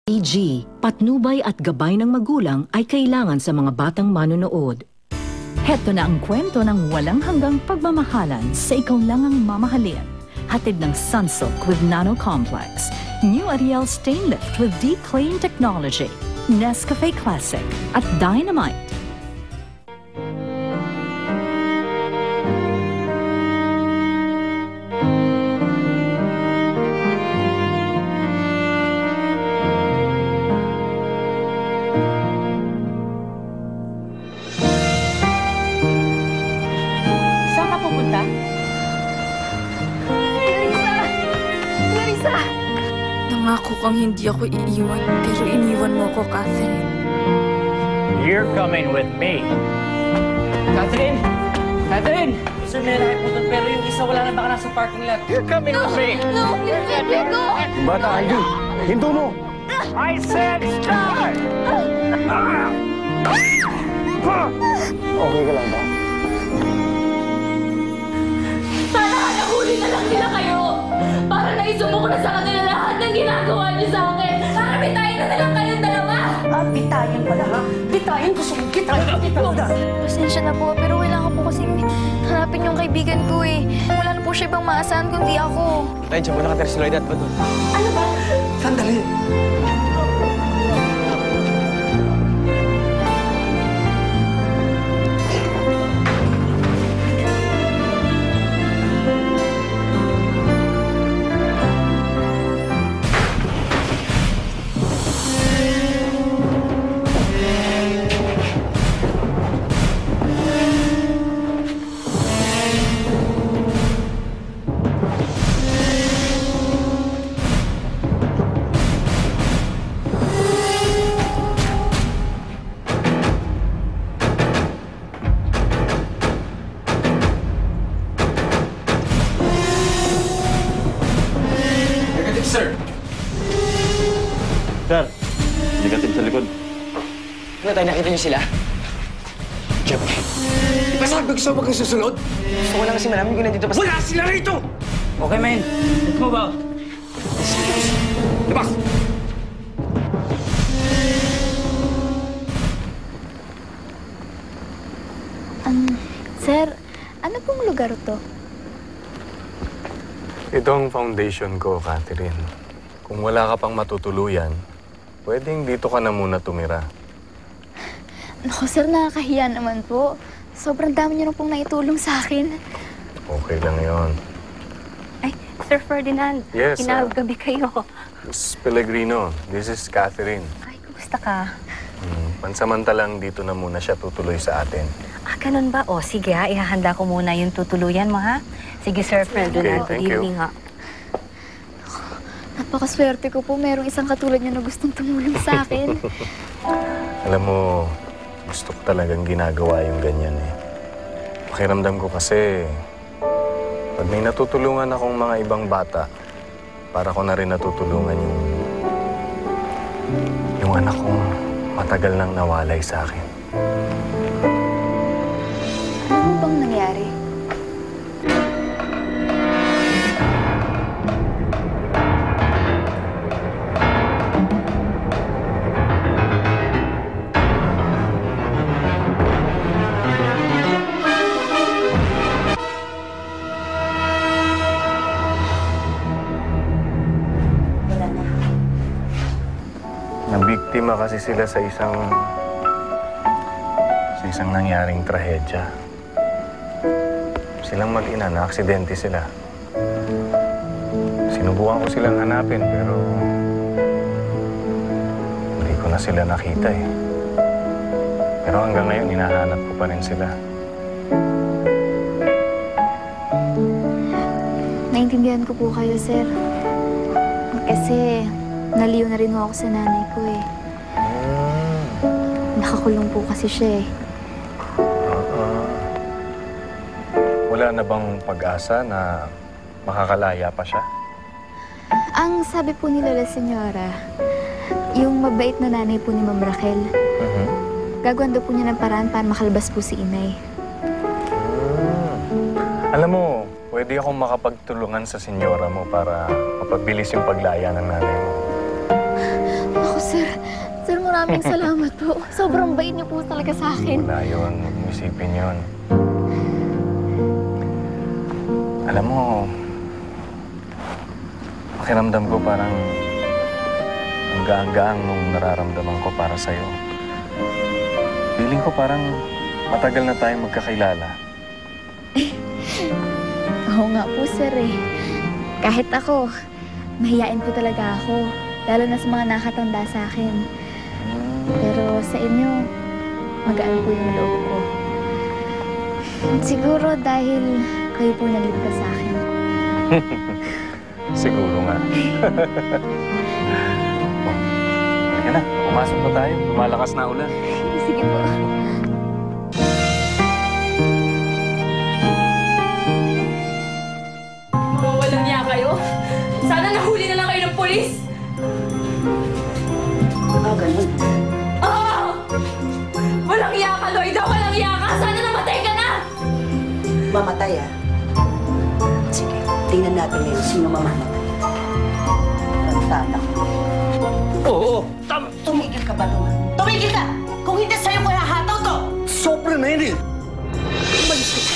EG, patnubay at gabay ng magulang ay kailangan sa mga batang manonood. Heto na ang kwento ng walang hanggang pagmamahalan sa ikaw lang ang mamahalin. Hatid ng Sunsilk with Nano Complex. New Ariel Stain Lift with Deep Clean Technology. Nescafe Classic at Dynamite. Saan ka pupunta? Clarissa! Nangako kang hindi ako iiwan, pero iniwan mo ako, Catherine. You're coming with me. Catherine! Catherine! Sir, may nakiputol pero yung isa wala na baka nasa parking lot. You're coming with me. No, please let me go! Bata, Ivy! Hinto mo! I said stop! Okay ka lang ba? Sana nahuli na lang nila kayo! Para naisumo ko na sa kanila lahat ng ginagawa niyo sa akin! Para bitayin na lang kayong dalawa! Bitayin pala ha? Bitayin ko sumong kita! Pasensya na po, pero kailangan po kasing hanapin yung kaibigan ko eh. Wala na po siya ibang maasahan kundi ako. Tay, dyan mo nakatira si Lloyd at Badon. Sandali! Sir! Sir! Negative sa likod. Ano tayo, nakita niyo sila? Jeff! Di ba sabi ko sa'yo huwag kang susunod? Gusto ko lang kasi malamin kung nandito pa sila. Wala sila rito! Okay, man. Let's move out. Diba? Sir, ano pong lugar to? Ito ang foundation ko, Catherine. Kung wala ka pang matutuluyan, pwedeng dito ka na muna tumira. Naku, sir, nakakahiya naman po. Sobrang dami niyo na pong naitulong sa akin. Okay lang yon. Ay, Sir Ferdinand. Yes, Kinagabi kayo. Miss Pellegrino, this is Catherine. Ay, kumusta ka? Pansamantalang dito na muna siya tutuloy sa atin. Ganun ba? O, sige ha. Ihahanda ko muna yung tutuluyan mo, ha? Sige, Sir Ferdinand. Okay, thank Good you. evening, ha? Napakaswerte ko po. Merong isang katulad niyo na gustong tumulong sa akin. Alam mo, gusto ko talagang ginagawa yung ganyan eh. Pakiramdam ko kasi, pag may natutulungan akong mga ibang bata, para ko na rin natutulungan yung anak kong matagal nang nawalay sa akin. Ano bang nangyari? Nabiktima kasi sila sa isang nangyaring trahedya. Silang mag-ina, na-aksidente sila. Sinubukan ko silang hanapin, pero hindi ko na sila nakita eh. Pero hanggang ngayon, hinahanap ko pa rin sila. Naintindihan ko po kayo, sir. Kasi naliw na rin ako sa nanay ko eh. Nakakulong po kasi siya eh. Wala na bang pag-asa na makakalaya pa siya? Ang sabi po ni Lola Senyora, yung mabait na nanay po ni Ma'am Raquel, gagawin daw po niya ng paraan para makalabas po si inay. Alam mo, pwede akong makapagtulungan sa senyora mo para mapabilis yung paglaya ng nanay mo. Ako, Maraming salamat po. Sobrang bait niyo po talaga sa akin. Wala yun. Huwag mo isipin yun. Alam mo, pakiramdam ko parang ang gaang-gaang nung nararamdaman ko para sa'yo. Feeling ko parang matagal na tayong magkakilala. Oo nga po, sir eh. Kahit ako, mahiyain po talaga ako. Lalo na sa mga nakatanda sa akin. Pero sa inyo, magaan po yung loob ko. Siguro dahil kayo po nagligtas sa akin. Siguro nga. Oh, halika na. Pumasok pa tayo. Lumalakas na ulan. Sige po. Mawawalan niya kayo. Sana nahuli na lang kayo ng polis. Ganun. Oo! Walang iya ka, Lloyda! Walang iya ka! Sana namatay ka na! Mamatay, ah. Sige, tingnan natin ngayon sino mamamatay. Tantana ko. Oo, tama. Tumigil ka ba naman? Tumigil ka! Kung hindi sa'yo ko hahataw to! Sobra na yun eh. Umalis ka.